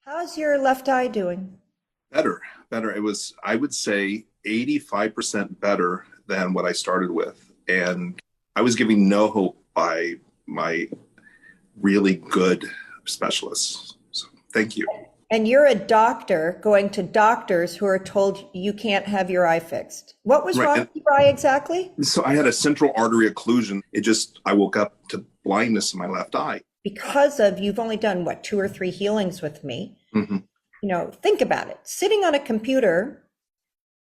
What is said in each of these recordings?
How's your left eye doing? Better, better. It was, I would say, 85% better than what I started with. And I was giving no hope by my really good specialists. So thank you. And you're a doctor going to doctors who are told you can't have your eye fixed. What was Right. wrong And with your eye exactly? so I had a central artery occlusion. I woke up to blindness in my left eye. Because of you've only done what, two or three healings with me. Hmm. Think about it. Sitting on a computer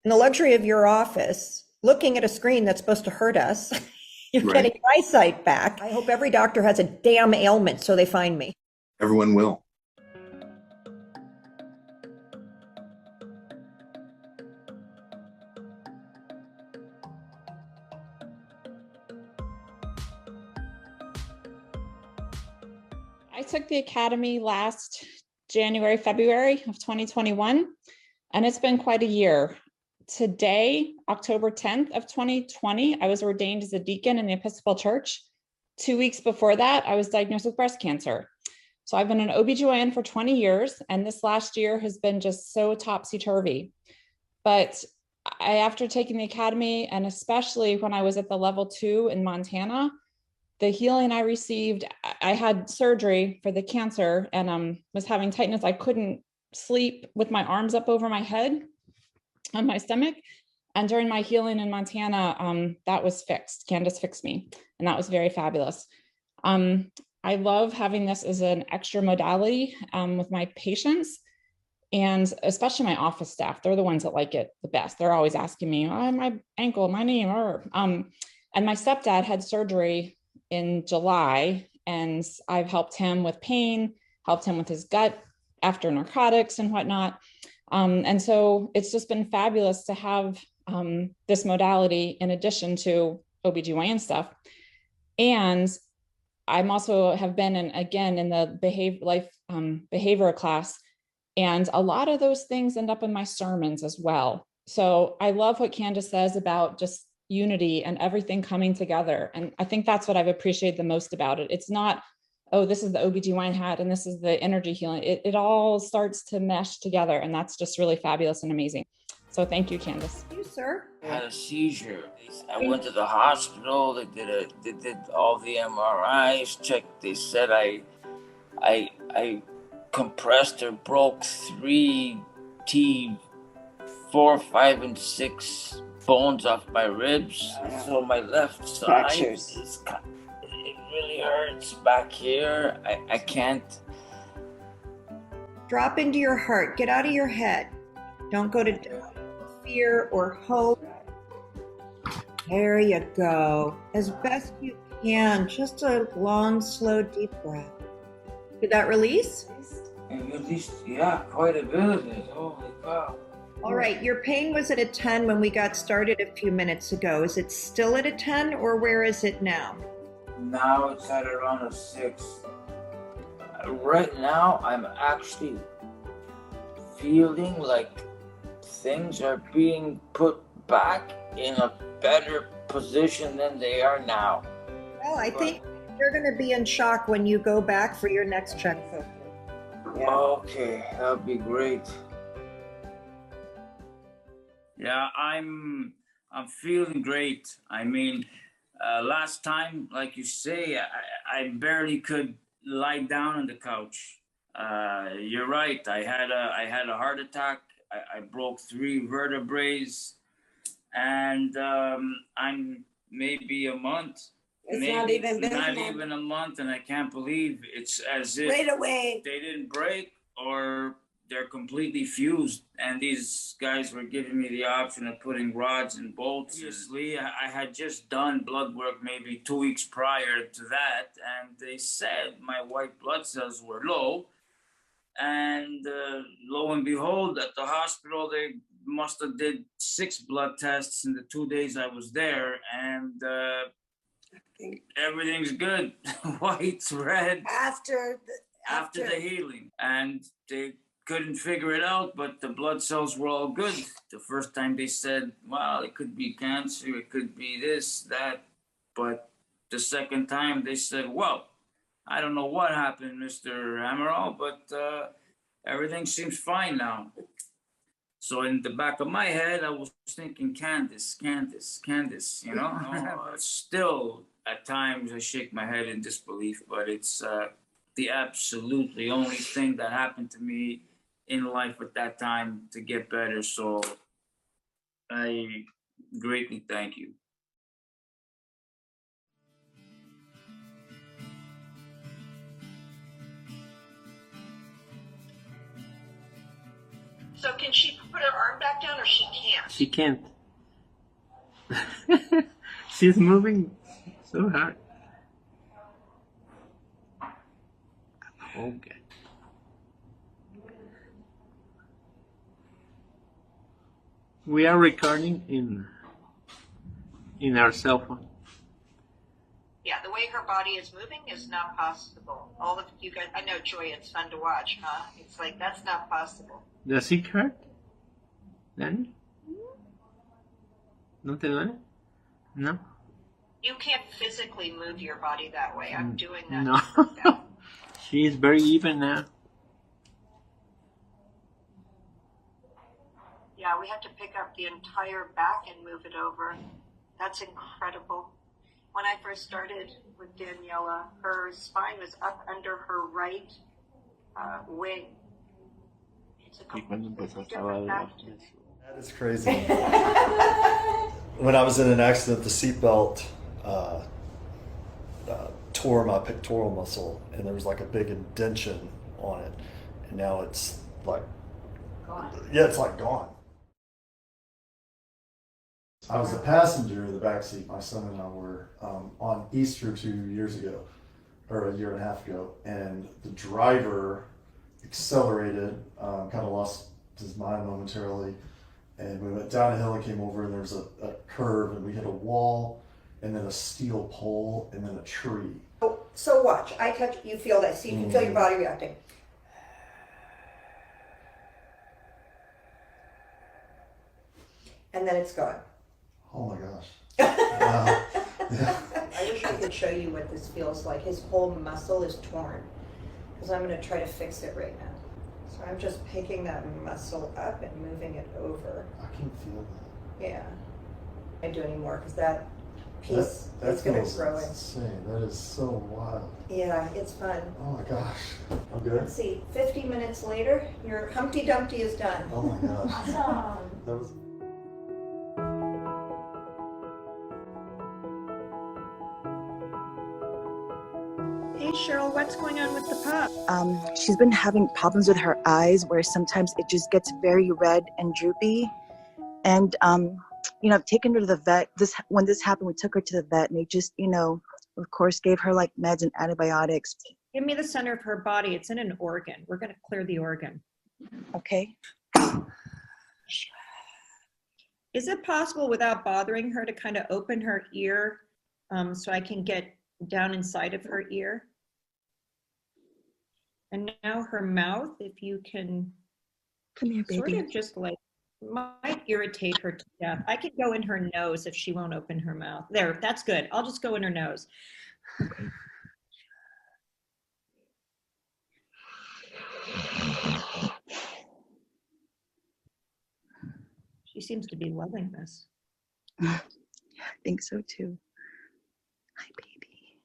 in the luxury of your office, looking at a screen that's supposed to hurt us, you're Right. getting eyesight back. I hope every doctor has a damn ailment so they find me. Everyone will. I took the academy last January, February of 2021, and it's been quite a year. Today, October 10th of 2020, I was ordained as a deacon in the Episcopal Church. 2 weeks before that, I was diagnosed with breast cancer. So I've been an OBGYN for 20 years, and this last year has been just so topsy-turvy. But after taking the academy, and especially when I was at the level 2 in Montana, the healing I received, I had surgery for the cancer and was having tightness. I couldn't sleep with my arms up over my head on my stomach. And during my healing in Montana, that was fixed. Candace fixed me, and that was very fabulous. I love having this as an extra modality with my patients, and especially my office staff. They're the ones that like it the best. They're always asking me, oh, my ankle, my knee, and my stepdad had surgery in July, and I've helped him with pain, helped him with his gut after narcotics and whatnot. And so it's just been fabulous to have this modality in addition to OBGYN stuff. And I'm also have been in the behavioral class, and a lot of those things end up in my sermons as well. So I love what Candace says about just unity and everything coming together. And I think that's what I've appreciated the most about it. It's not, oh, this is the OBGYN hat and this is the energy healing. It all starts to mesh together, and that's just really fabulous and amazing. So thank you, Candace. You, sir. I had a seizure. I went to the hospital. They did all the MRIs, checked. They said I compressed or broke 3 T, 4, 5, and 6 bones off my ribs. So my left side it really hurts back here. I can't. Drop into your heart. Get out of your head. Don't go to fear or hope. There you go. As best you can. Just a long, slow, deep breath. Did that release? And released, yeah, quite a bit of it. Holy cow. All right, your pain was at a 10 when we got started a few minutes ago. Is it still at a 10, or where is it now? Now it's at around a 6. Right now, I'm actually feeling like things are being put back in a better position than they are now. Well, I think you're going to be in shock when you go back for your next check. Yeah. Okay, that'd be great. Yeah, I'm feeling great. I mean, last time, like you say, I barely could lie down on the couch. You're right. I had a heart attack. I broke 3 vertebrae, and I'm maybe a month. It's maybe not even been not even a month, and I can't believe it's as if right away. They didn't break or they're completely fused. And these guys were giving me the option of putting rods and bolts. Obviously, I had just done blood work maybe 2 weeks prior to that, and they said my white blood cells were low. And lo and behold, at the hospital, they must have did 6 blood tests in the 2 days I was there, and everything's good. White's red After the healing, and they couldn't figure it out, but the blood cells were all good. The first time they said, well, it could be cancer, it could be this, that, but the second time they said, well, I don't know what happened, Mr. Amaral, but everything seems fine now. So in the back of my head, I was thinking, Candace, you know. Still, at times, I shake my head in disbelief, but it's the absolutely only thing that happened to me in life at that time to get better. So I greatly thank you. So can she put her arm back down or she can't? She can't. She's moving so hard. Okay. We are recording in our cell phone. Yeah, the way her body is moving is not possible. All of you guys, I know, Joy, it's fun to watch, huh? It's like, that's not possible. Does it hurt? Danny? ¿No te duele? No? You can't physically move your body that way. I'm doing that. No. She is very even now. Yeah, we have to pick up the entire back and move it over. That's incredible. When I first started with Daniela, her spine was up under her right wing. It's a completely different back. That is crazy. When I was in an accident, the seatbelt tore my pectoral muscle, and there was like a big indention on it, and now it's like Gone. Yeah, it's like gone. I was the passenger in the back seat. My son and I were on Easter 2 years ago, or a year and a half ago, and the driver accelerated, kind of lost his mind momentarily, and we went down a hill and came over, and there was a curve, and we hit a wall, and then a steel pole, and then a tree. So watch. I touch. You feel that. See, you can feel your body reacting. And then it's gone. Oh my gosh. Wow. Yeah. I wish I could show you what this feels like. His whole muscle is torn. Because I'm going to try to fix it right now. So I'm just picking that muscle up and moving it over. I can feel that. Yeah. I can't do anymore because that piece is going to grow in. Insane. That is so wild. Yeah, it's fun. Oh my gosh. I'm good. Let's see. 50 minutes later, your Humpty Dumpty is done. Oh my gosh. Awesome. That was. Hey Cheryl, what's going on with the pup? She's been having problems with her eyes where sometimes it just gets very red and droopy. And, I've taken her to the vet. When this happened, we took her to the vet, and they just, of course, gave her like meds and antibiotics. Give me the center of her body. It's in an organ. We're going to clear the organ. Okay. Is it possible without bothering her to kind of open her ear so I can get down inside of her ear? And now her mouth, if you can Come here, baby. sort of just like, might irritate her to death. I could go in her nose if she won't open her mouth. There, that's good. I'll just go in her nose. Okay. She seems to be loving this. Yeah, I think so too. Hi, baby.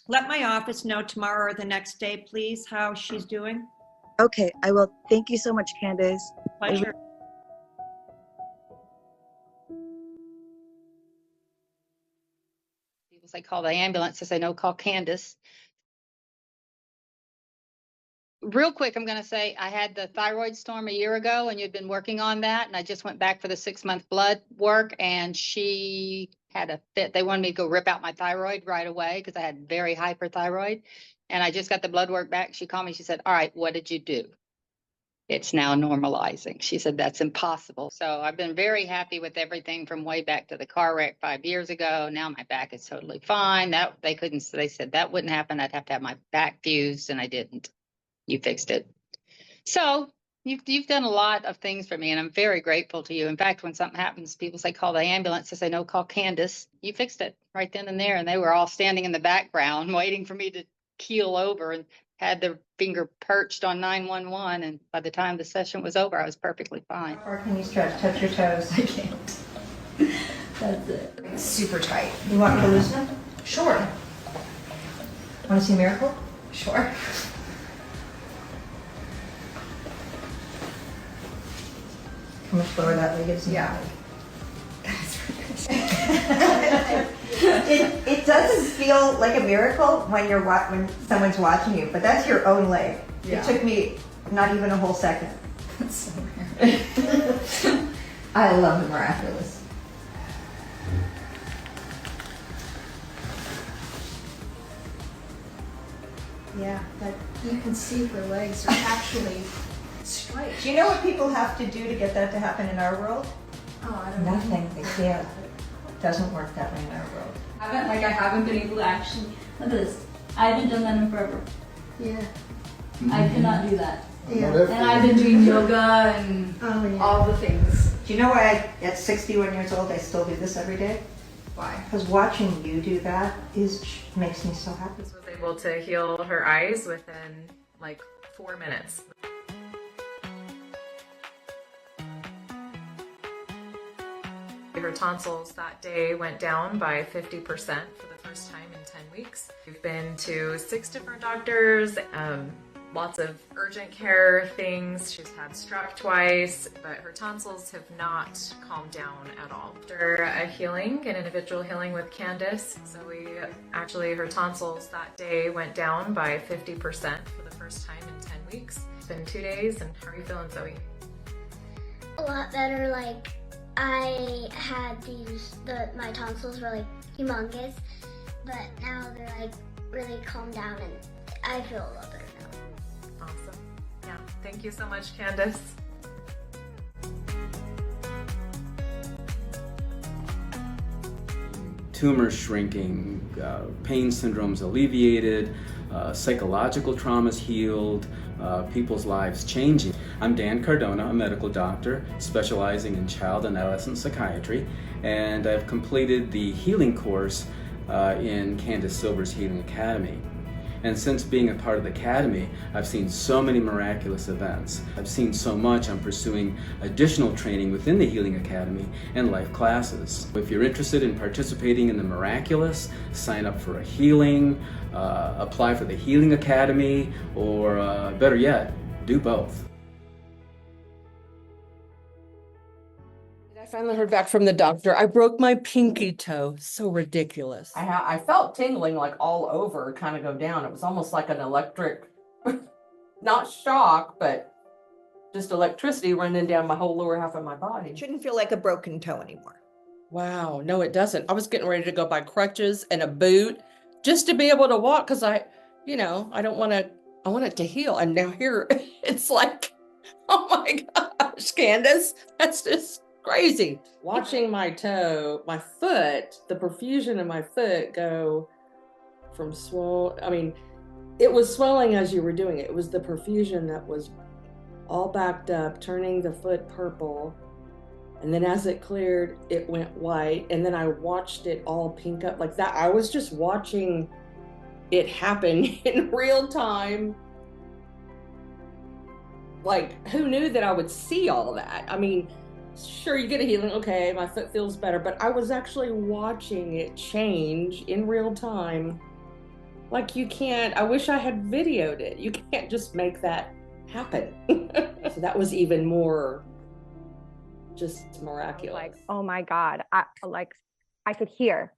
Let my office know tomorrow or the next day, please, how she's doing. Okay, I will. Thank you so much, Candace. Pleasure. People say call the ambulance. I say no, call Candace. Real quick, I'm going to say I had the thyroid storm a year ago, and you'd been working on that, and I just went back for the 6-month blood work, and she had a fit. They wanted me to go rip out my thyroid right away because I had very hyperthyroid, and I just got the blood work back. She called me. She said, all right, what did you do? It's now normalizing. She said, that's impossible. So I've been very happy with everything from way back to the car wreck 5 years ago. Now my back is totally fine. They said that wouldn't happen. I'd have to have my back fused, and I didn't. You fixed it. So you've done a lot of things for me, and I'm very grateful to you. In fact, when something happens, people say, call the ambulance. I say, no, call Candace. You fixed it right then and there. And they were all standing in the background waiting for me to keel over and had the finger perched on 911. And by the time the session was over, I was perfectly fine. How far can you stretch? Touch your toes. I can't. That's it. It's super tight. You want me to loosen it? Sure. Want to see a miracle? Sure. How much lower that leg is? Yeah. It doesn't feel like a miracle when when someone's watching you, but that's your own leg. Yeah. It took me not even a whole second. That's so weird. I love the miraculous. Yeah, that, You can see her legs are actually straight. do you know what people have to do to get that to happen in our world? Oh, I don't know. Nothing. They can't. It doesn't work that way in our world. I haven't been able to actually, look at this. I haven't done that in forever. Yeah. I cannot do that. Yeah. And I've been doing yoga and Oh, yeah. all the things. Do you know why at 61 years old I still do this every day? Why? Because watching you do that makes me so happy. Was able to heal her eyes within like 4 minutes. Her tonsils that day went down by 50% for the first time in 10 weeks. We've been to 6 different doctors, lots of urgent care things. She's had strep twice, but her tonsils have not calmed down at all. After a healing, an individual healing with Candace, so her tonsils that day went down by 50% for the first time in 10 weeks. It's been 2 days, and how are you feeling, Zoe? A lot better. Like, I had my tonsils were like humongous, but now they're like really calmed down and I feel a lot better now. Awesome. Yeah, thank you so much, Candace. Tumors shrinking, pain syndromes alleviated, psychological traumas healed, people's lives changing. I'm Dan Cardona, a medical doctor specializing in child and adolescent psychiatry, and I've completed the healing course in Candace Silvers Healing Academy. And since being a part of the Academy, I've seen so many miraculous events. I've seen so much. I'm pursuing additional training within the Healing Academy and life classes. If you're interested in participating in the miraculous, sign up for a healing, apply for the Healing Academy, or better yet, do both. I finally heard back from the doctor. I broke my pinky toe. So ridiculous. I felt tingling like all over kind of go down. It was almost like an electric, not shock, but just electricity running down my whole lower half of my body. It shouldn't feel like a broken toe anymore. Wow. No, it doesn't. I was getting ready to go buy crutches and a boot just to be able to walk because I want it to heal. And now here it's like, oh my gosh, Candace, that's just crazy. Watching my toe, my foot, the perfusion in my foot go from it was swelling as you were doing it. It was the perfusion that was all backed up, turning the foot purple. And then as it cleared, it went white. And then I watched it all pink up like that. I was just watching it happen in real time. Like, who knew that I would see all that? I mean, sure, you get a healing, okay, my foot feels better, but I was actually watching it change in real time. Like, you can't, I wish I had videoed it. You can't just make that happen. So that was even more just miraculous. Like, oh my God, I could hear.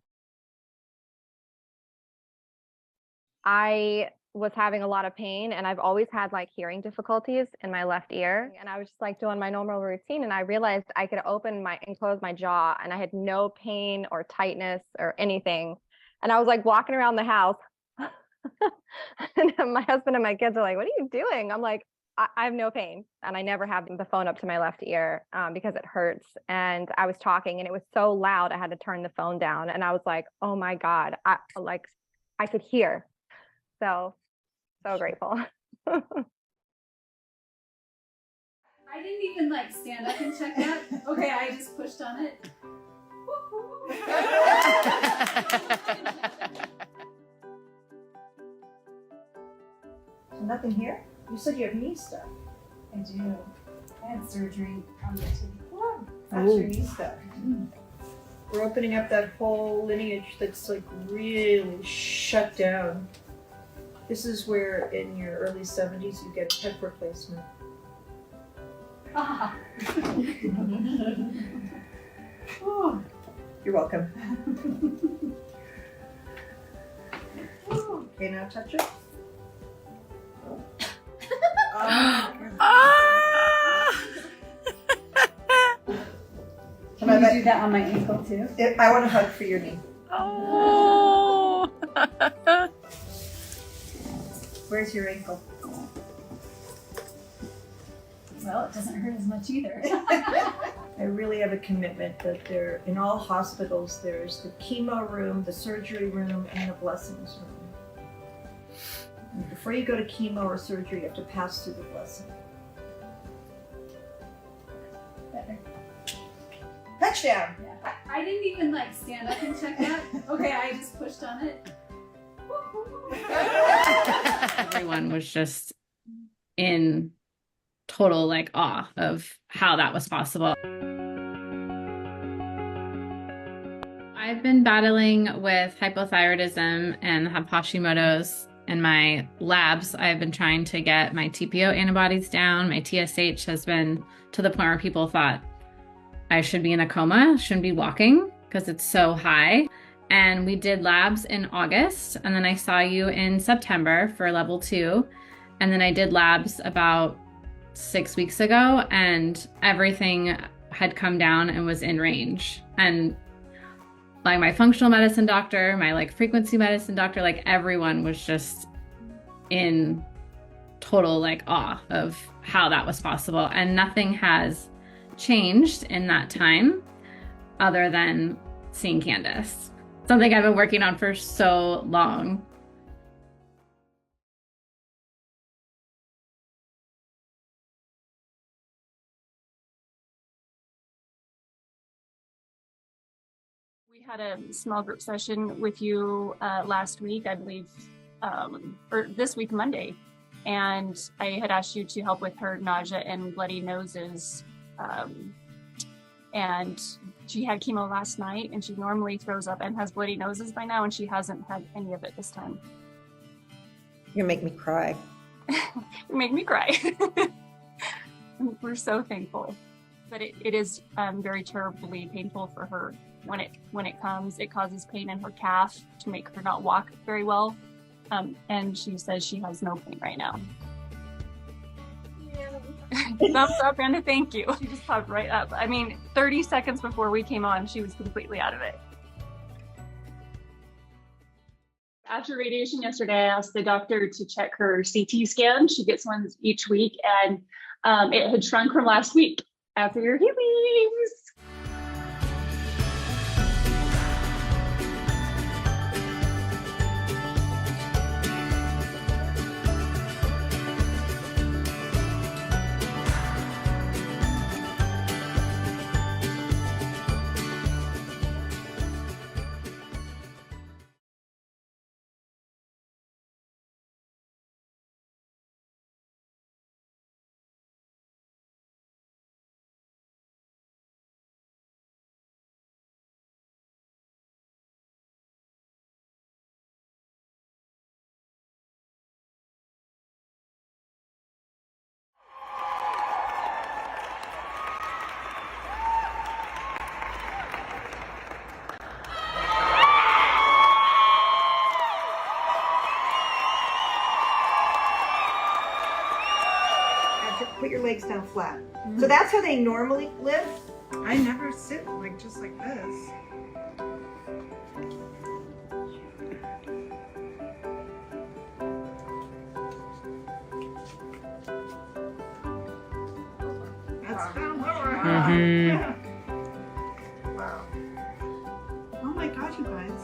I was having a lot of pain, and I've always had like hearing difficulties in my left ear. And I was just like doing my normal routine, and I realized I could open and close my jaw, and I had no pain or tightness or anything. And I was like walking around the house and my husband and my kids are like, "What are you doing?" I'm like, I have no pain. And I never have the phone up to my left ear because it hurts. And I was talking and it was so loud, I had to turn the phone down. And I was like, oh my God, I could hear. So grateful. I didn't even stand up and check that. Okay, I just pushed on it. Nothing here? You said you have knee stuff. I do. I had surgery on the too. How's your knee stuff? We're opening up that whole lineage that's like really shut down. This is where in your early 70s you get a hip replacement. Ah. You're welcome. Okay, now touch it. Can I do that on my ankle too? I want a hug for your knee. Oh. Where's your ankle? Well, it doesn't hurt as much either. I really have a commitment that there, in all hospitals, there's the chemo room, the surgery room, and the blessings room. And before you go to chemo or surgery, you have to pass through the blessing. Better. Touchdown! Yeah. I didn't even like stand up and check that. Okay, I just pushed on it. Everyone was just in total like awe of how that was possible. I've been battling with hypothyroidism and have Hashimoto's. In my labs, I've been trying to get my TPO antibodies down. My TSH has been to the point where people thought I should be in a coma, shouldn't be walking because it's so high. And we did labs in August, and then I saw you in September for level 2. And then I did labs about 6 weeks ago, and everything had come down and was in range. And like my functional medicine doctor, my like frequency medicine doctor, like everyone was just in total like awe of how that was possible. And nothing has changed in that time other than seeing Candace. Something I've been working on for so long. We had a small group session with you last week, I believe, or this week, Monday. And I had asked you to help with her nausea and bloody noses. And she had chemo last night, and she normally throws up and has bloody noses by now, and she hasn't had any of it this time. You're gonna make me cry. You make me cry. We're so thankful. But it is very terribly painful for her when it comes. It causes pain in her calf to make her not walk very well. And she says she has no pain right now. Thumbs up and a thank you. She just popped right up. I mean, 30 seconds before we came on, she was completely out of it. After radiation yesterday, I asked the doctor to check her CT scan. She gets one each week, and it had shrunk from last week after your healings. Put your legs down flat. So that's how they normally live? I never sit like just like this. That's down lower. Wow. Oh my God, you guys.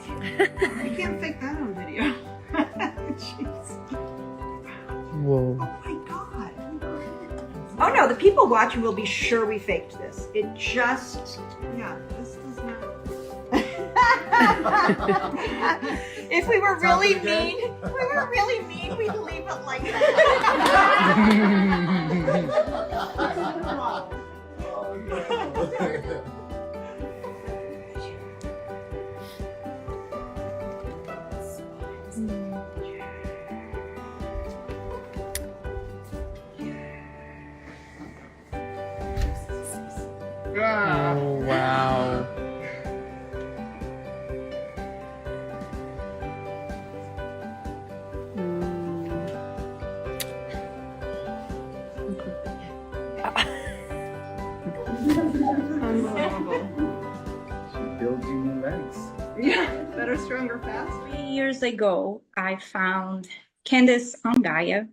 You can't fake that on video. Jeez. Whoa. Oh my God. Oh no, the people watching will be sure we faked this. It just... Yeah, this does not... If we were really mean, we'd leave it like that. Oh, wow. Unbelievable. Build you new legs. Yeah, better, stronger, faster. 3 years ago, I found Candace on Gaia,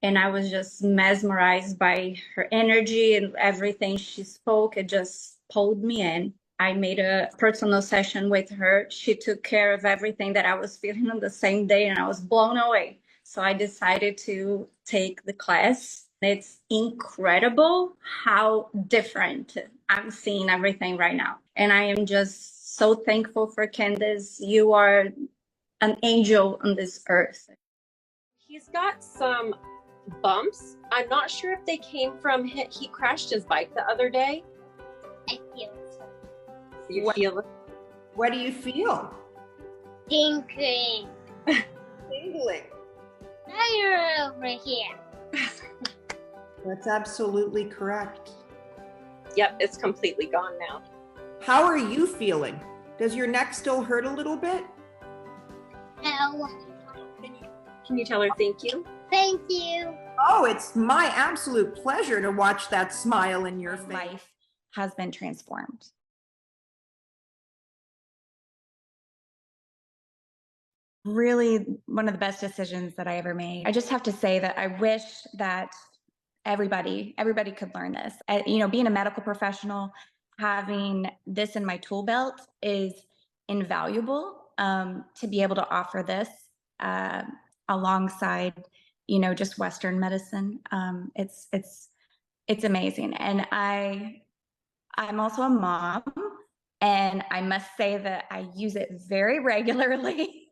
and I was just mesmerized by her energy and everything she spoke. It just pulled me in. I made a personal session with her. She took care of everything that I was feeling on the same day, and I was blown away. So I decided to take the class. It's incredible how different I'm seeing everything right now. And I am just so thankful for Candace. You are an angel on this earth. He's got some bumps. I'm not sure if they came from he crashed his bike the other day. I feel You feel it? What do you feel? tingling. Tingling. Now you're over here. That's absolutely correct. Yep, it's completely gone now. How are you feeling? Does your neck still hurt a little bit? No. Can you tell her thank you? Thank you. Oh, it's my absolute pleasure to watch that smile in your face. Life has been transformed. Really one of the best decisions that I ever made. I just have to say that I wish that everybody could learn this. You know, being a medical professional, having this in my tool belt is invaluable, to be able to offer this alongside, you know, just Western medicine. It's amazing. And I'm also a mom, and I must say that I use it very regularly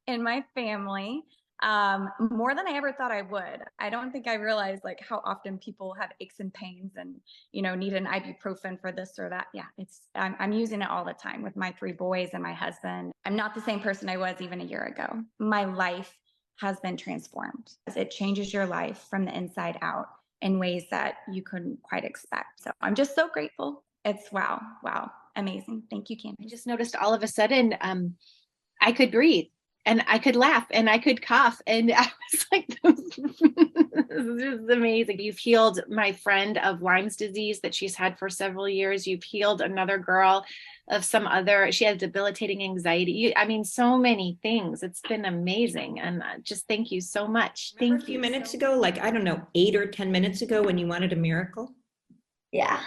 in my family, more than I ever thought I would. I don't think I realized like how often people have aches and pains and, you know, need an ibuprofen for this or that. Yeah, I'm using it all the time with my 3 boys and my husband. I'm not the same person I was even a year ago. My life has been transformed. It changes your life from the inside out in ways that you couldn't quite expect. So I'm just so grateful. It's wow, amazing. Thank you, Candace. I just noticed all of a sudden I could breathe and I could laugh and I could cough. And I was like, this is amazing. You've healed my friend of Lyme's disease that she's had for several years. You've healed another girl of she had debilitating anxiety. I mean, so many things. It's been amazing. And just thank you so much. Remember a few minutes ago, like, I don't know, 8 or 10 minutes ago when you wanted a miracle? Yeah.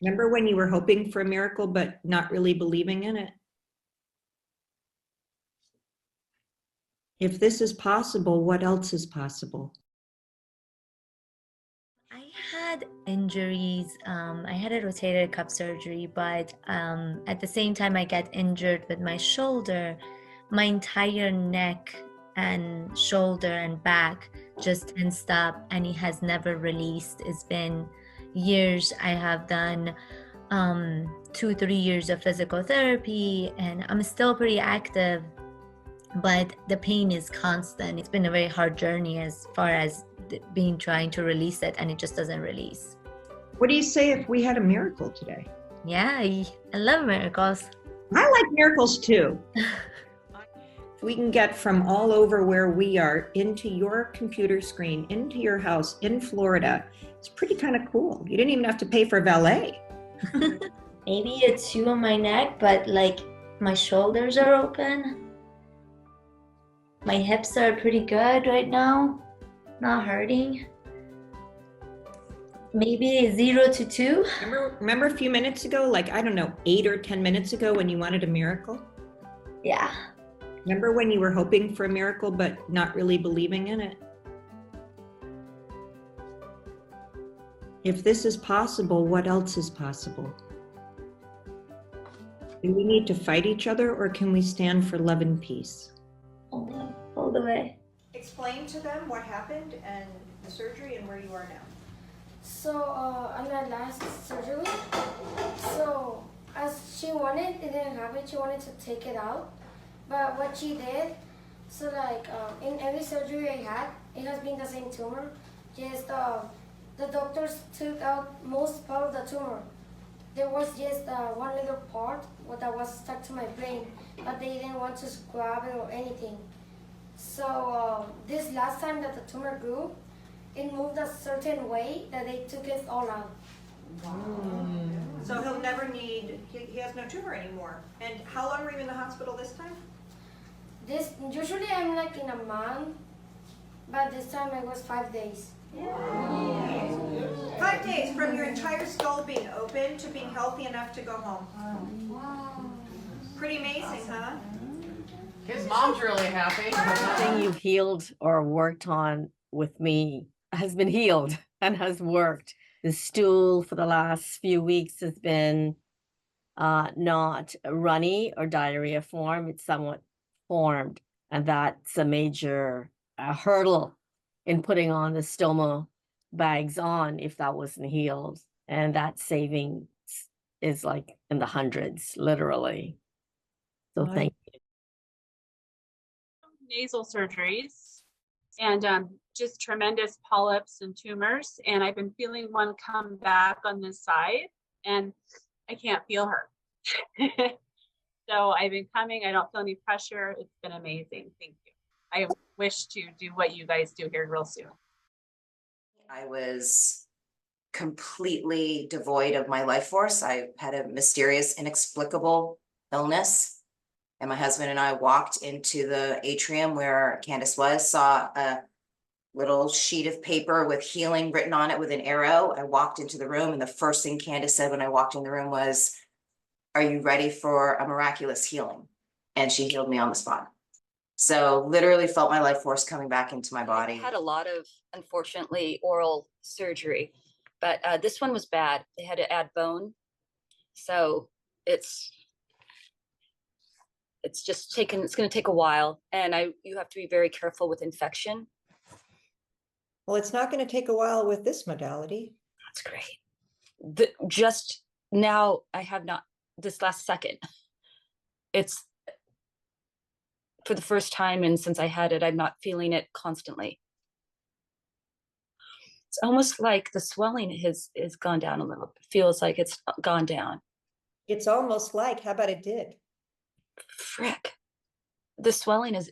Remember when you were hoping for a miracle, but not really believing in it? If this is possible, what else is possible? I had injuries. I had a rotator cuff surgery, but at the same time I got injured with my shoulder. My entire neck and shoulder and back just tensed up, and it has never released. It's been years. I have done 2-3 years of physical therapy, and I'm still pretty active, but the pain is constant. It's been a very hard journey as far as trying to release it, and it just doesn't release. What do you say if we had a miracle today? Yeah, I love miracles. I like miracles too. If we can get from all over where we are into your computer screen, into your house in Florida, it's pretty kind of cool. You didn't even have to pay for valet. Maybe it's you on my neck, but like my shoulders are open. My hips are pretty good right now, not hurting. Maybe 0 to 2. Remember a few minutes ago, like, I don't know, 8 or 10 minutes ago when you wanted a miracle? Yeah. Remember when you were hoping for a miracle, but not really believing in it? If this is possible, what else is possible? Do we need to fight each other, or can we stand for love and peace? All the way. Explain to them what happened and the surgery and where you are now. So on my last surgery, so as she wanted, it didn't happen. She wanted to take it out, but what she did, so like in every surgery I had, it has been the same tumor. Just the doctors took out most part of the tumor. There was just one little part that was stuck to my brain, but they didn't want to scrub it or anything. So this last time that the tumor grew, it moved a certain way that they took it all out. So he'll never need, he has no tumor anymore. And how long were you in the hospital this time? This usually I'm like in a month, but this time it was 5 days. 5 days from your entire skull being open to being healthy enough to go home. Pretty amazing, huh? His mom's really happy. Everything you've healed or worked on with me has been healed and has worked. The stool for the last few weeks has been not runny or diarrhea form. It's somewhat formed. And that's a major hurdle in putting on the stoma bags on if that wasn't healed. And that savings is like in the hundreds, literally. So thank you. Nasal surgeries and just tremendous polyps and tumors. And I've been feeling one come back on this side and I can't feel her. So I've been coming. I don't feel any pressure. It's been amazing. Thank you. I wish to do what you guys do here real soon. I was completely devoid of my life force. I had a mysterious, inexplicable illness. And my husband and I walked into the atrium where Candace was, saw a little sheet of paper with healing written on it with an arrow. I walked into the room and the first thing Candace said when I walked in the room was, "Are you ready for a miraculous healing?" And she healed me on the spot. So literally felt my life force coming back into my body. I had a lot of, unfortunately, oral surgery, but this one was bad. They had to add bone. So it's going to take a while, and you have to be very careful with infection. Well, it's not going to take a while with this modality. That's great. Just now, I have not, this last second, it's for the first time, and since I had it, I'm not feeling it constantly. It's almost like the swelling is gone down a little. It feels like it's gone down. It's almost like, how about it did? Frick. The swelling is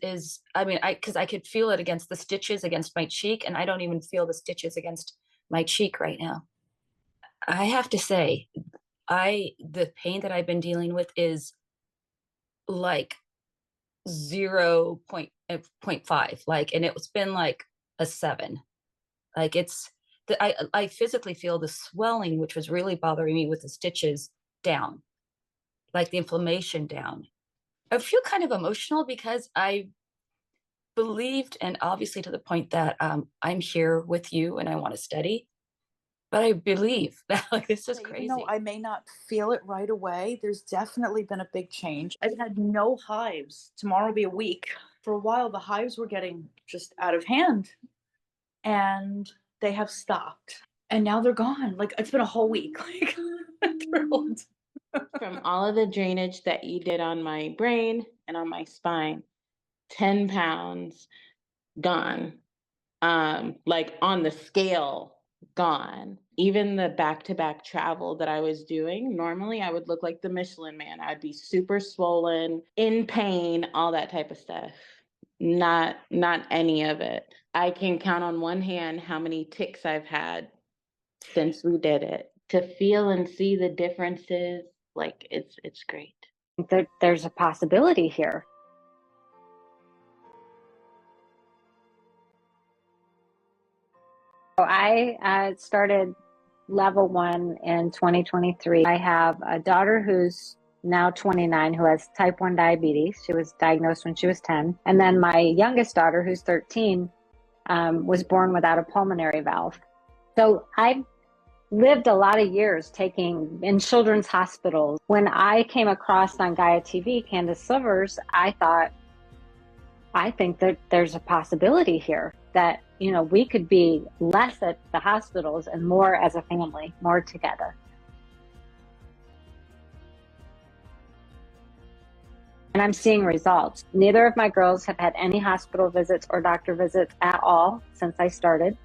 I mean, because I could feel it against the stitches against my cheek, and I don't even feel the stitches against my cheek right now. I have to say, the pain that I've been dealing with is like 0.5, like, and it's been like a 7. Like I physically feel the swelling, which was really bothering me with the stitches, down, like the inflammation down. I feel kind of emotional because I believed, and obviously to the point that I'm here with you and I want to study, but I believe that like this is crazy. Even though I may not feel it right away, there's definitely been a big change. I've had no hives. Tomorrow will be a week. For a while, the hives were getting just out of hand, and they have stopped. And now they're gone. Like, it's been a whole week. Like, I'm thrilled. From all of the drainage that you did on my brain and on my spine, 10 pounds gone. Like on the scale, gone. Even the back-to-back travel that I was doing, normally I would look like the Michelin Man. I'd be super swollen, in pain, all that type of stuff. Not any of it. I can count on one hand how many ticks I've had since we did it. To feel and see the differences, like it's great. There's a possibility here. So I started level 1 in 2023. I have a daughter who's now 29 who has type 1 diabetes. She was diagnosed when she was 10. And then my youngest daughter, who's 13, was born without a pulmonary valve. So I've lived a lot of years taking in children's hospitals. When I came across on Gaia TV, Candace Silvers, I thought, I think that there's a possibility here that, you know, we could be less at the hospitals and more as a family, more together. And I'm seeing results. Neither of my girls have had any hospital visits or doctor visits at all since I started.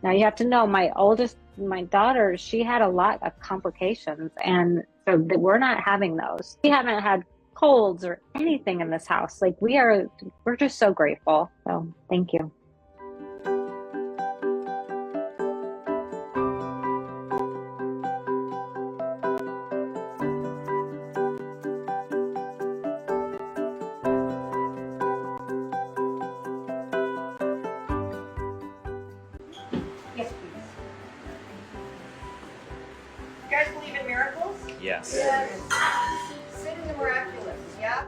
Now you have to know, my daughter, she had a lot of complications, and so we're not having those. We haven't had colds or anything in this house. Like we're just so grateful. So thank you. Yes, please. You guys believe in miracles? Yes. Yes. Sit in the miraculous, yeah?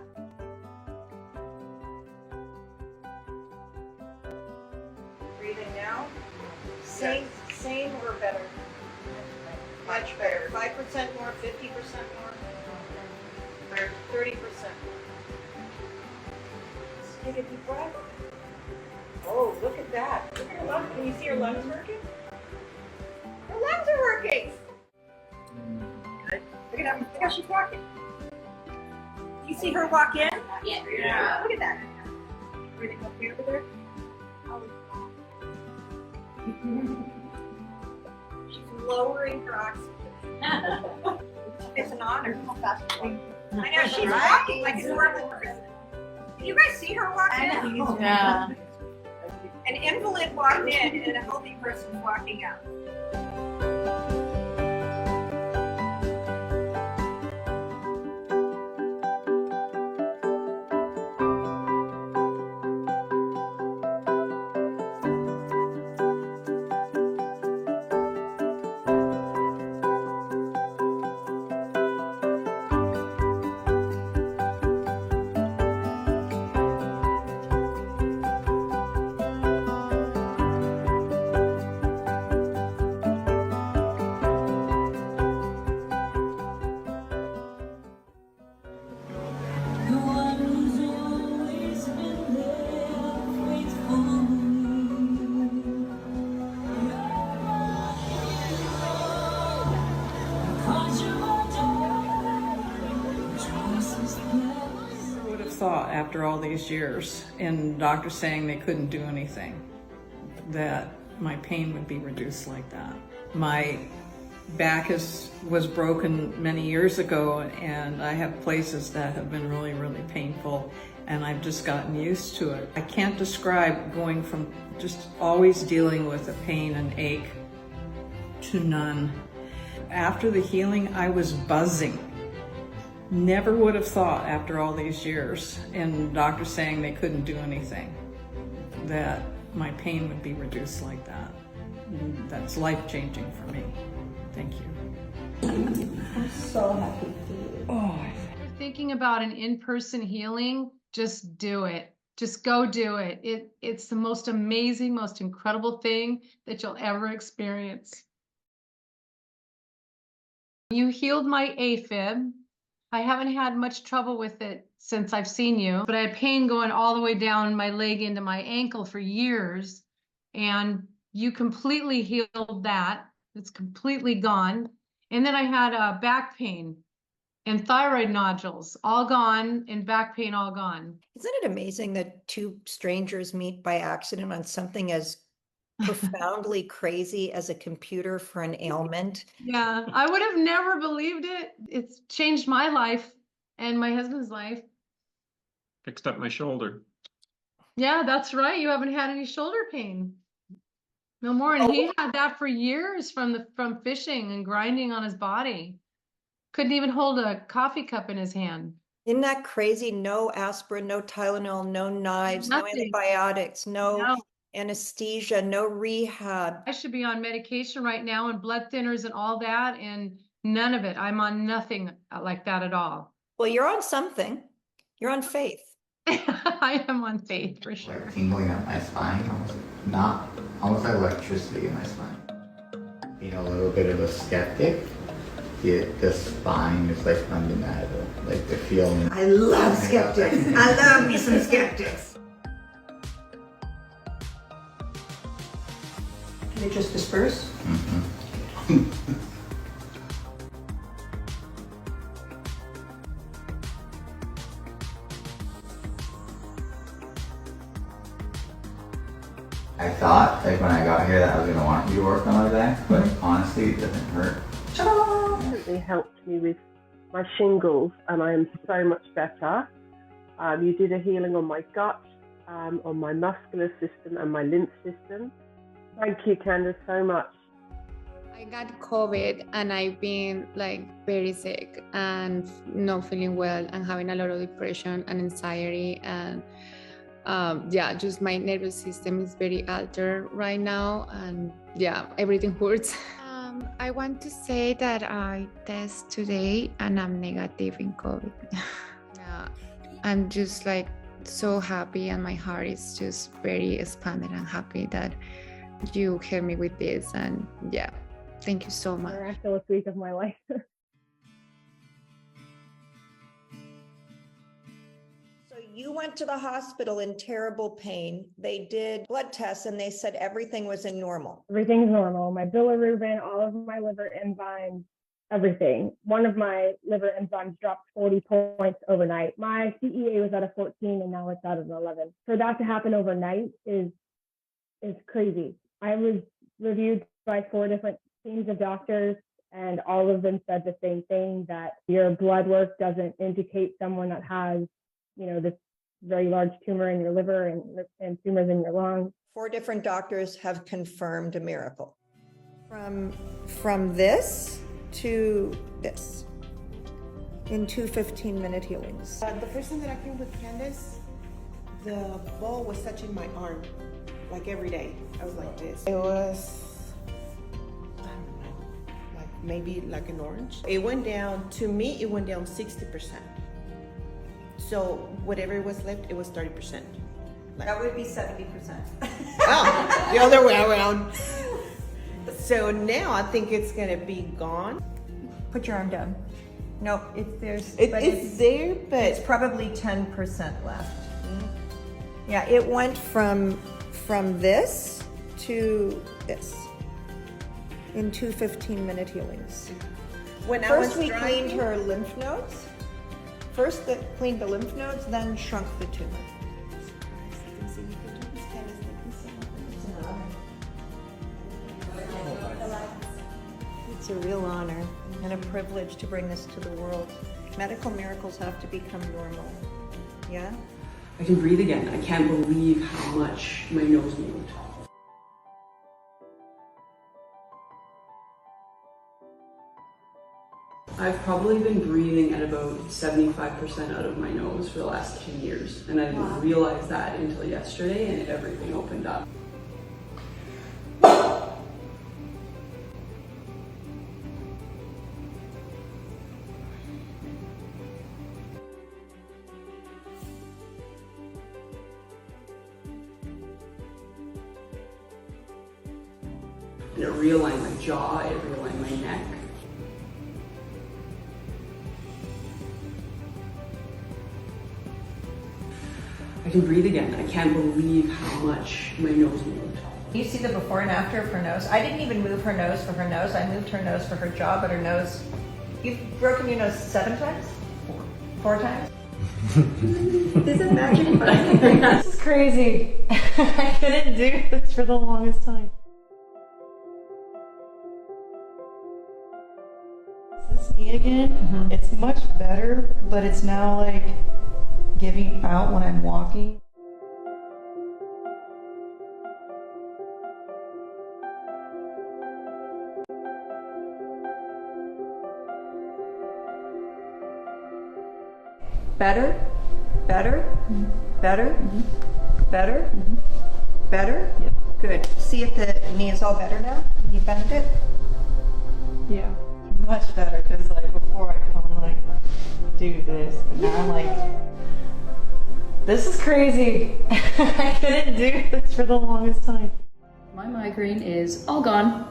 Breathing now. Same or better? Much better. 5% more, 50% more, or 30%. Just take a deep breath. Oh, look at that. Look at her lungs. Can you see her lungs working? Her lungs are working. Good. Look at how she's walking. You see her walk in? Yeah. Look at that. Everything okay over there? She's lowering her oxygen. It's an honor. I know, she's walking like a normal person. Can you guys see her walk in? Yeah. An invalid walked in and a healthy person's walking out. Thought after all these years and doctors saying they couldn't do anything that my pain would be reduced like that. My back was broken many years ago, and I have places that have been really, really painful, and I've just gotten used to it. I can't describe going from just always dealing with a pain and ache to none. After the healing, I was buzzing. Never would have thought after all these years and doctors saying they couldn't do anything that my pain would be reduced like that. And that's life-changing for me. Thank you. I'm so happy for you. Oh, If you're thinking about an in-person healing, just do it. Just go do it. It's the most amazing, most incredible thing that you'll ever experience. You healed my AFib. I haven't had much trouble with it since I've seen you, but I had pain going all the way down my leg into my ankle for years, and you completely healed that. It's completely gone. And then I had back pain and thyroid nodules, all gone, and back pain all gone. Isn't it amazing that two strangers meet by accident on something as profoundly crazy as a computer for an ailment? Yeah, I would have never believed it. It's changed my life and my husband's life. Fixed up my shoulder. Yeah, that's right. You haven't had any shoulder pain. No more. And he had that for years from fishing and grinding on his body. Couldn't even hold a coffee cup in his hand. Isn't that crazy? No aspirin, no Tylenol, no knives, no Nothing. antibiotics, no No. anesthesia, no rehab. I should be on medication right now and blood thinners and all that, and none of it. I'm on nothing like that at all. Well, you're on something. You're on faith. I am on faith for sure. Tingling up my spine, almost like electricity in my spine. Being a little bit of a skeptic, the spine is like undeniable. Like the feeling. I love skeptics. I love me some skeptics. Can it just disperse? Mm-hmm. I thought, like when I got here, that I was gonna want you to work on my back, but honestly, it doesn't hurt. It helped me with my shingles, and I am so much better. You did a healing on my gut, on my muscular system, and my lymph system. Thank you, Candace, so much. I got COVID and I've been like very sick and not feeling well and having a lot of depression and anxiety and yeah, just my nervous system is very altered right now and yeah, everything hurts. I want to say that I test today and I'm negative in COVID. Yeah, I'm just like so happy and my heart is just very expanded and happy that you helped me with this and yeah. Thank you so much. Miraculous week of my life. So you went to the hospital in terrible pain. They did blood tests and they said everything was in normal. Everything's normal. My bilirubin, all of my liver enzymes, everything. One of my liver enzymes dropped 40 points overnight. My CEA was at a 14 and now it's at an 11. For that to happen overnight is crazy. I was reviewed by 4 different teams of doctors, and all of them said the same thing, that your blood work doesn't indicate someone that has, you know, this very large tumor in your liver and tumors in your lungs. 4 different doctors have confirmed a miracle. From this to this in 2 15-minute healings. The first time that I came with Candace, the ball was touching my arm, like every day. I was like this. It was, maybe like an orange. It went down, to me, it went down 60%. So whatever was left, it was 30%. That would be 70%. Oh, the other way around. So now I think it's gonna be gone. Put your arm down. No, it's there, but it's probably 10% left. Yeah, it went from this to this in 2 15-minute healings. First we cleaned her lymph nodes. First cleaned the lymph nodes, then shrunk the tumor. It's a real honor and a privilege to bring this to the world. Medical miracles have to become normal. Yeah? I can breathe again. I can't believe how much my nose moved. I've probably been breathing at about 75% out of my nose for the last 2 years, and I didn't realize that until yesterday, and everything opened up. And it realigned my jaw, it realigned my neck. I can breathe again. I can't believe how much my nose moved. You see the before and after of her nose? I didn't even move her nose for her nose. I moved her nose for her jaw, but her nose... You've broken your nose 7 times? 4 times? This is magic. This is crazy. I couldn't do this for the longest time. Is this me again? It's much better, but it's now like giving out when I'm walking. Better? Better? Better? Better? Better? Yep. Good. See if the knee is all better now? You bent it? Yeah. Much better, because like before I could only like do this, but now I'm like, this is crazy. I couldn't do this for the longest time. My migraine is all gone.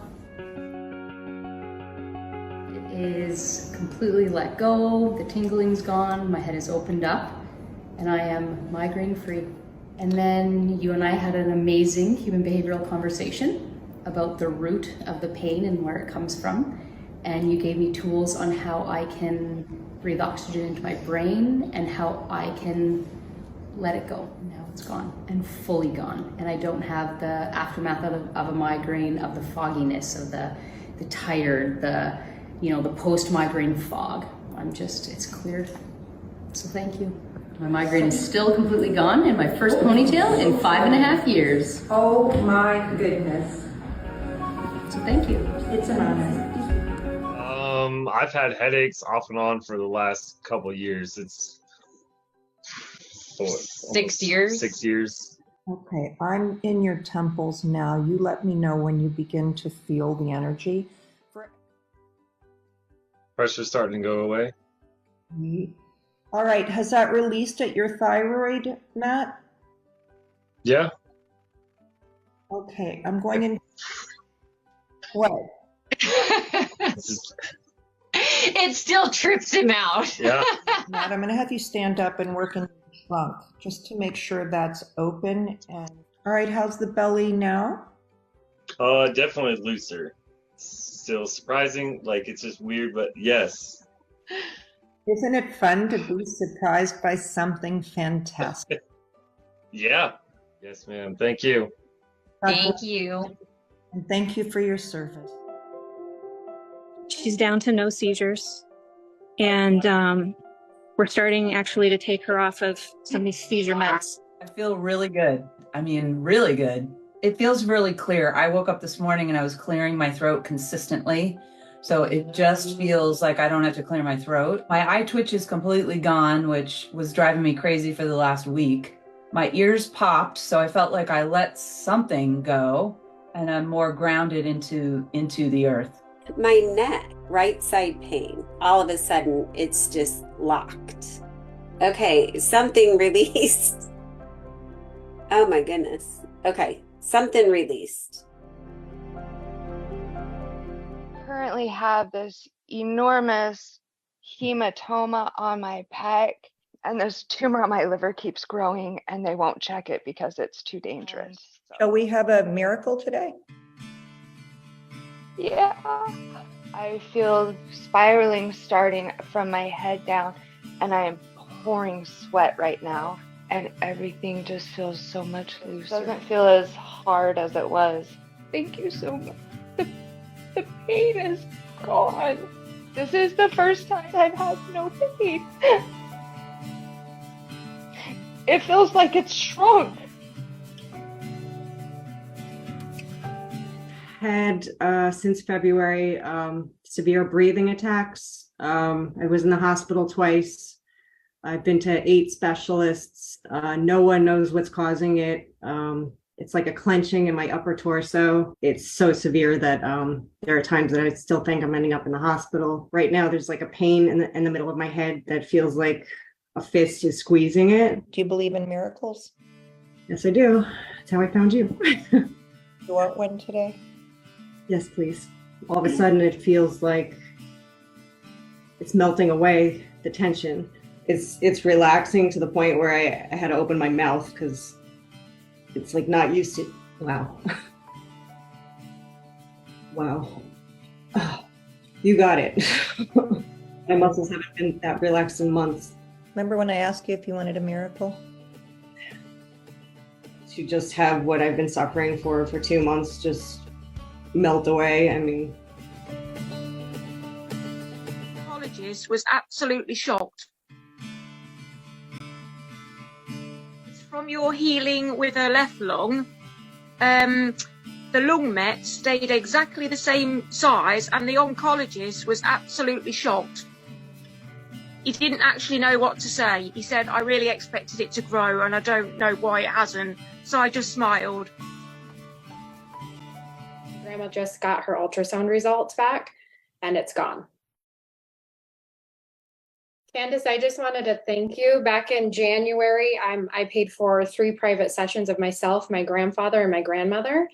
completely let go, the tingling's gone, my head is opened up, and I am migraine free. And then you and I had an amazing human behavioral conversation about the root of the pain and where it comes from. And you gave me tools on how I can breathe oxygen into my brain and how I can let it go. Now it's gone and fully gone. And I don't have the aftermath of a migraine, of the fogginess, of the tired, the post-migraine fog. It's cleared. So thank you. My migraine is still completely gone and my first ponytail in 5.5 years. Oh my goodness. So thank you. It's an honor. I've had headaches off and on for the last couple of years. It's 6 years. 6 years. Okay, I'm in your temples now. You let me know when you begin to feel the energy. Pressure's starting to go away. All right, has that released at your thyroid, Matt? Yeah. Okay, I'm going in. What? It still trips him out. Yeah. Matt, I'm going to have you stand up and work in the trunk just to make sure that's open. And all right, how's the belly now? Definitely looser. Still surprising, like it's just weird, but yes. Isn't it fun to be surprised by something fantastic? Yeah. Yes, ma'am. Thank you. Thank you. And thank you for your service. She's down to no seizures. And we're starting actually to take her off of some of these seizure meds. I feel really good. I mean, really good. It feels really clear. I woke up this morning and I was clearing my throat consistently. So it just feels like I don't have to clear my throat. My eye twitch is completely gone, which was driving me crazy for the last week. My ears popped, so I felt like I let something go and I'm more grounded into the earth. My neck, right side pain, all of a sudden it's just locked. Okay, something released. Oh my goodness. Okay, something released. Currently have this enormous hematoma on my pec, and this tumor on my liver keeps growing and they won't check it because it's too dangerous. Shall we have a miracle today? Yeah, I feel spiraling starting from my head down, and I am pouring sweat right now, and everything just feels so much looser. It doesn't feel as hard as it was. Thank you so much. The pain is gone. This is the first time I've had no pain. It feels like it's shrunk. Had since February severe breathing attacks. I was in the hospital twice. I've been to 8 specialists. No one knows what's causing it. It's like a clenching in my upper torso. It's so severe that there are times that I still think I'm ending up in the hospital. Right now, there's like a pain in the middle of my head that feels like a fist is squeezing it. Do you believe in miracles? Yes, I do. That's how I found you. You want one today? Yes, please. All of a sudden, it feels like it's melting away, the tension. It's relaxing to the point where I had to open my mouth because it's like not used to. Wow. Wow. Oh, you got it. My muscles haven't been that relaxed in months. Remember when I asked you if you wanted a miracle? To just have what I've been suffering for 2 months just melt away. I mean, oncologist was absolutely shocked. From your healing with her left lung, the lung met stayed exactly the same size, and the oncologist was absolutely shocked. He didn't actually know what to say. He said, I really expected it to grow and I don't know why it hasn't. So I just smiled. Grandma just got her ultrasound results back and it's gone. Candace, I just wanted to thank you. Back in January, I paid for 3 private sessions of myself, my grandfather, and my grandmother.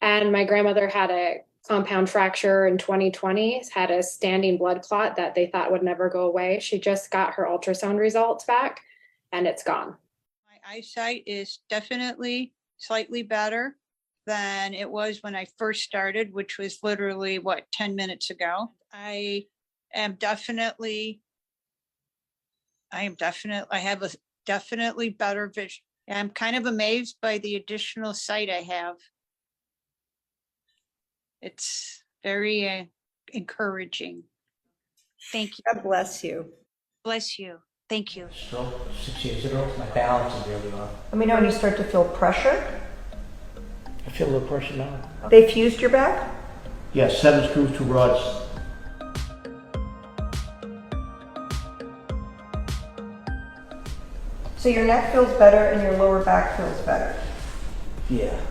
And my grandmother had a compound fracture in 2020, had a standing blood clot that they thought would never go away. She just got her ultrasound results back and it's gone. My eyesight is definitely slightly better than it was when I first started, which was literally 10 minutes ago. I have a definitely better vision. I'm kind of amazed by the additional sight I have. It's very encouraging. Thank you. God bless you. Bless you. Thank you. Stroke 6 years ago. My balance is really off. Let me know when you start to feel pressure. I feel a little pressure now. They fused your back? Yes, 7 screws, 2 rods. So your neck feels better and your lower back feels better. Yeah.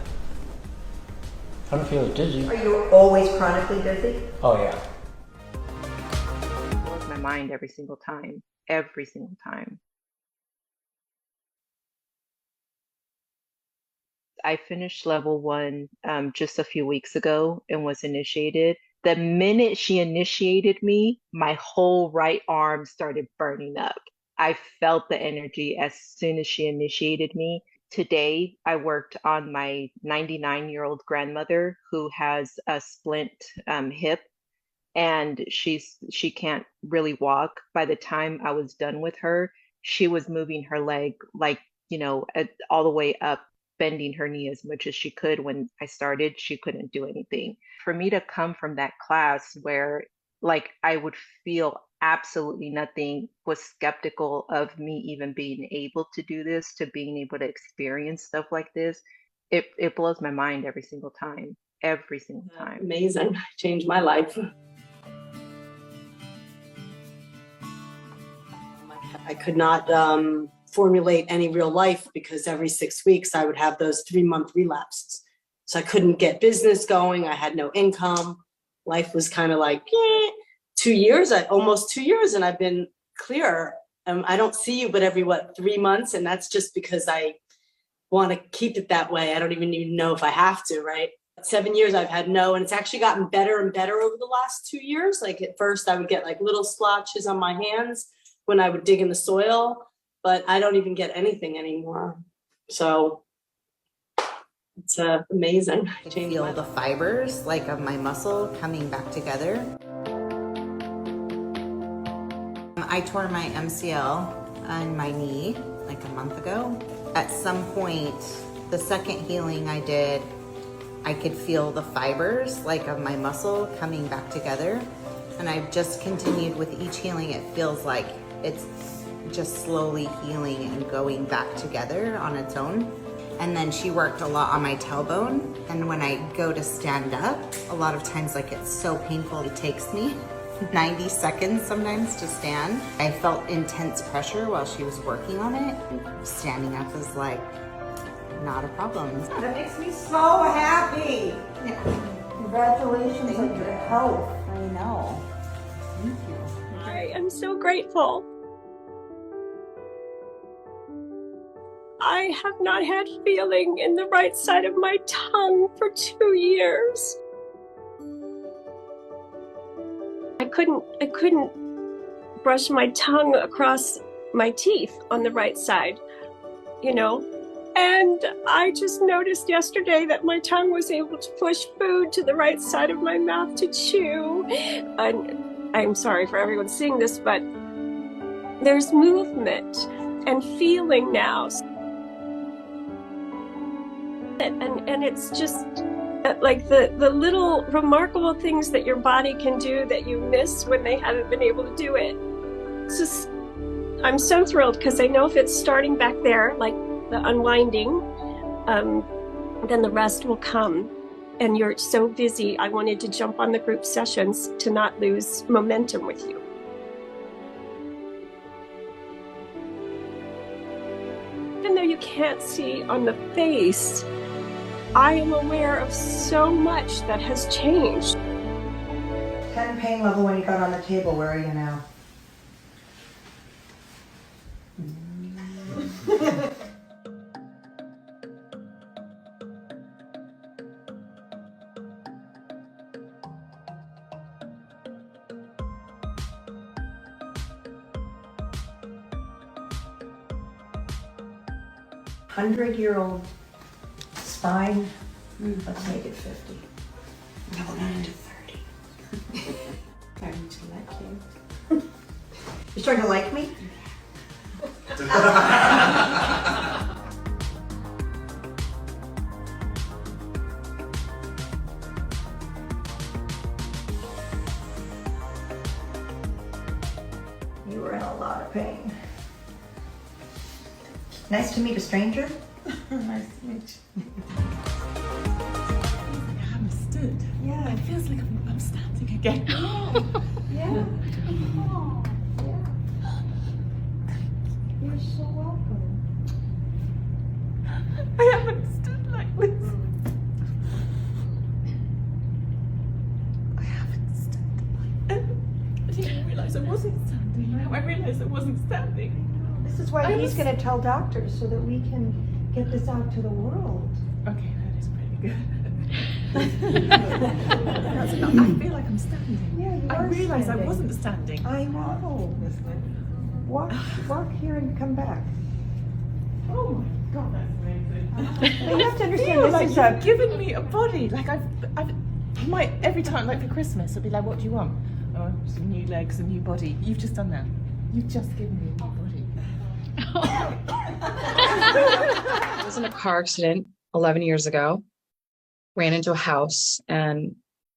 I don't feel as dizzy. Are you always chronically dizzy? Oh yeah. It blows my mind every single time. Every single time. I finished level 1 just a few weeks ago and was initiated. The minute she initiated me, my whole right arm started burning up. I felt the energy as soon as she initiated me. Today, I worked on my 99-year-old grandmother who has a splint hip, and she can't really walk. By the time I was done with her, she was moving her leg like, all the way up, bending her knee as much as she could. When I started, she couldn't do anything. For me to come from that class where I would feel absolutely nothing, was skeptical of me even being able to do this, to being able to experience stuff like this, it blows my mind every single time. Every single time. Amazing. Changed my life. I could not formulate any real life because every 6 weeks I would have those 3-month relapses. So I couldn't get business going. I had no income. Life was kind of like, 2 years, almost 2 years, and I've been clear. I don't see you but every 3 months, and that's just because I want to keep it that way. I don't even know if I have to, right? 7 years I've had and it's actually gotten better and better over the last 2 years. Like at first I would get like little splotches on my hands when I would dig in the soil, but I don't even get anything anymore. So it's amazing. I feel the fibers of my muscle coming back together. I tore my MCL on my knee a month ago. At some point, the second healing I did, I could feel the fibers of my muscle coming back together. And I've just continued with each healing. It feels like it's just slowly healing and going back together on its own. And then she worked a lot on my tailbone. And when I go to stand up, a lot of times it's so painful, it takes me 90 seconds sometimes to stand. I felt intense pressure while she was working on it. Standing up is not a problem. That makes me so happy. Yeah. Congratulations on your health. I know. Thank you. I am so grateful. I have not had feeling in the right side of my tongue for 2 years. I couldn't brush my tongue across my teeth on the right side, and I just noticed yesterday that my tongue was able to push food to the right side of my mouth to chew. And I'm sorry for everyone seeing this, but there's movement and feeling now. And it's just the little remarkable things that your body can do that you miss when they haven't been able to do it. It's just, I'm so thrilled because I know if it's starting back there, the unwinding, then the rest will come. And you're so busy. I wanted to jump on the group sessions to not lose momentum with you. Even though you can't see on the face, I am aware of so much that has changed. 10 pain level when you got on the table. Where are you now? 100-year-old spine. Let's make it 50. No, not to 30. Starting to like you. You're starting to like me? You were in a lot of pain. Nice to meet a stranger. Nice to meet you. I'm stood. Yeah. It feels like I'm standing again. Yeah. Oh, yeah. You're so welcome. I haven't stood like this. I haven't stood like this. I didn't realise I wasn't standing. Now I realise I wasn't standing. This is why he's going to tell doctors so that we can get this out to the world. Okay, that is pretty good. That's enough. I feel like I'm standing. Yeah, you I are realised I standing. wasn't standing. I know. Walk here and come back. Oh my god, that's amazing. You have to I understand feel this like is you've given me a body. Like I might every time, like for Christmas, I'll be like, "What do you want?" Oh, some new legs, a new body. You've just done that. You've just given me a new body. I was in a car accident 11 years ago, ran into a house and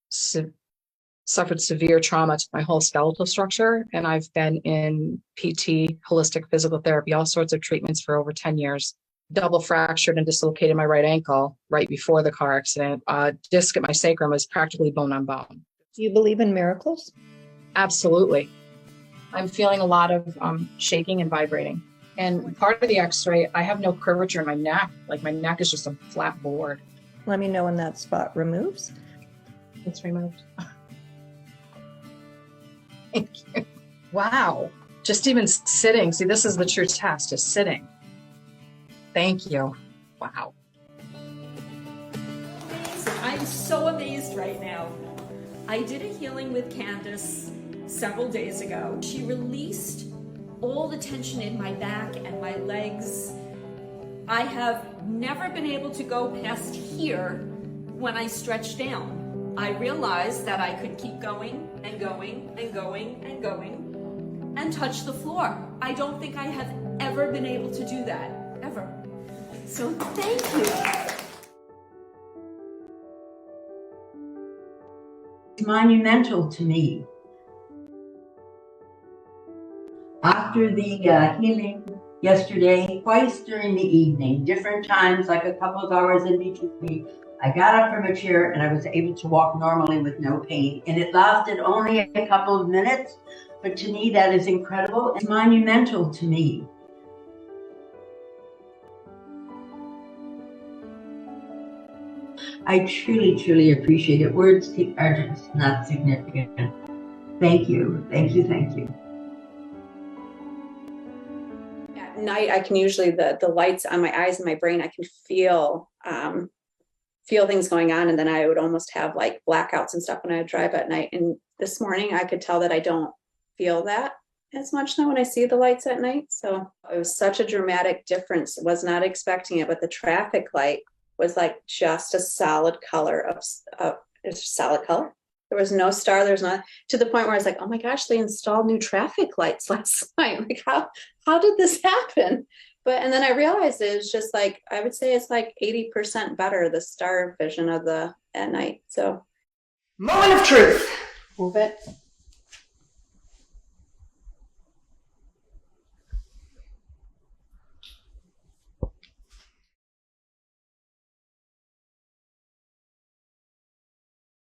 suffered severe trauma to my whole skeletal structure. And I've been in PT, holistic physical therapy, all sorts of treatments for over 10 years. Double fractured and dislocated my right ankle right before the car accident. Disc at my sacrum was practically bone on bone. Do you believe in miracles? Absolutely. I'm feeling a lot of shaking and vibrating. And part of the x-ray, I have no curvature in my neck. Like my neck is just a flat board. Let me know when that spot removes. It's removed. Thank you. Wow. Just even sitting. See, this is the true test, is sitting. Thank you. Wow. I'm so amazed right now. I did a healing with Candace several days ago. She released all the tension in my back and my legs. I have never been able to go past here when I stretch down. I realized that I could keep going and going and going and going and touch the floor. I don't think I have ever been able to do that, ever. So thank you. It's monumental to me. After the healing yesterday, twice during the evening, different times, like a couple of hours in between, I got up from a chair and I was able to walk normally with no pain. And it lasted only a couple of minutes, but to me that is incredible. It's monumental to me. I truly, truly appreciate it. Words are just not significant. Thank you, thank you, thank you. At night, I can usually, the lights on my eyes and my brain, I can feel things going on. And then I would almost have like blackouts and stuff when I would drive at night. And this morning I could tell that I don't feel that as much now when I see the lights at night. So it was such a dramatic difference. I was not expecting it, but the traffic light was like just a solid color it's a solid color. There was no star. There's not, to the point where I was like, oh my gosh, they installed new traffic lights last night. Like how did this happen? But, and then I realized it was just like, I would say it's like 80% better, the star vision of the at night. So. Moment of truth. Move it.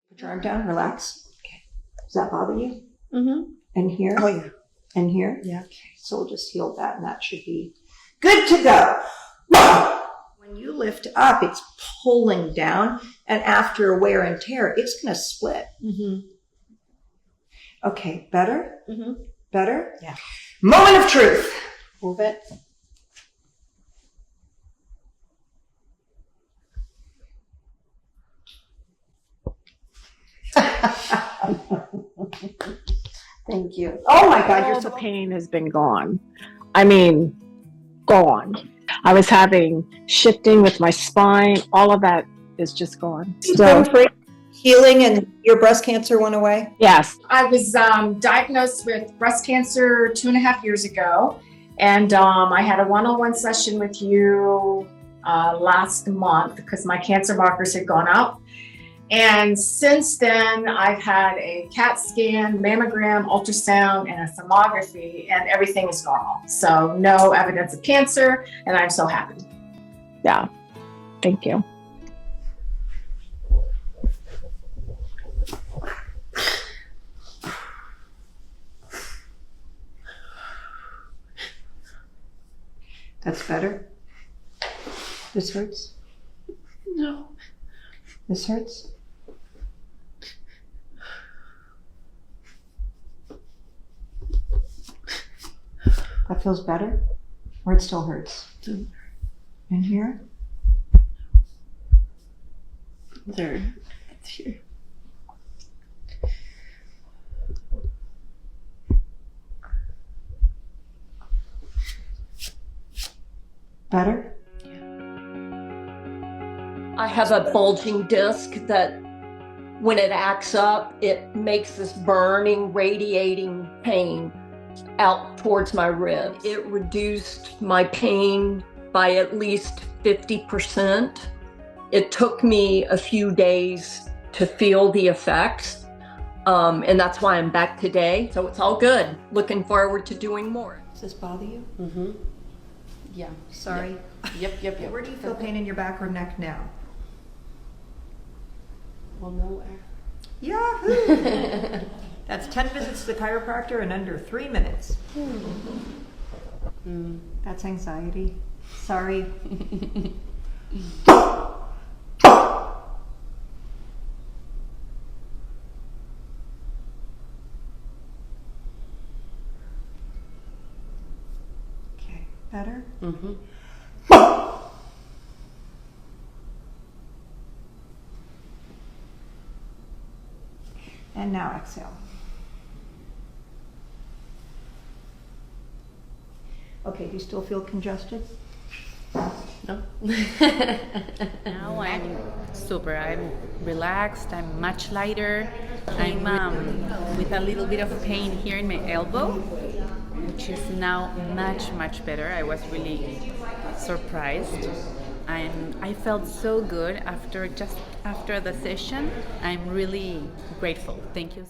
Put your arm down, relax. Okay. Does that bother you? Mm-hmm. And here? Oh, yeah. And here? Yeah. Okay. So we'll just heal that and that should be good to go. When you lift up, it's pulling down, and after wear and tear, it's going to split. Mm-hmm. Okay, better? Mm-hmm. Better? Yeah. Moment of truth. Move it. Thank you. Oh my God, all the pain has been gone. I mean, gone. I was having shifting with my spine. All of that is just gone. You've been free healing and your breast cancer went away? Yes. I was diagnosed with breast cancer 2.5 years ago. And I had a one-on-one session with you last month because my cancer markers had gone up. And since then, I've had a CAT scan, mammogram, ultrasound, and a thermography, and everything is normal. So no evidence of cancer, and I'm so happy. Yeah. Thank you. That's better? This hurts? No. This hurts? That feels better? Or it still hurts? In here? There. It's here. Better? I have a bulging disc that when it acts up, it makes this burning, radiating pain out towards my ribs. It reduced my pain by at least 50%. It took me a few days to feel the effects, and that's why I'm back today. So it's all good. Looking forward to doing more. Does this bother you? Mm-hmm. Yeah. Sorry. Yep. Where do you feel pain in your back or neck now? Well, nowhere. Yahoo! That's 10 visits to the chiropractor in under 3 minutes. That's anxiety. Sorry. Okay, better? Mm-hmm. And now exhale. Okay, do you still feel congested? No. Now I'm super. I'm relaxed. I'm much lighter. I'm with a little bit of pain here in my elbow, which is now much better. I was really surprised. I felt so good after the session. I'm really grateful. Thank you.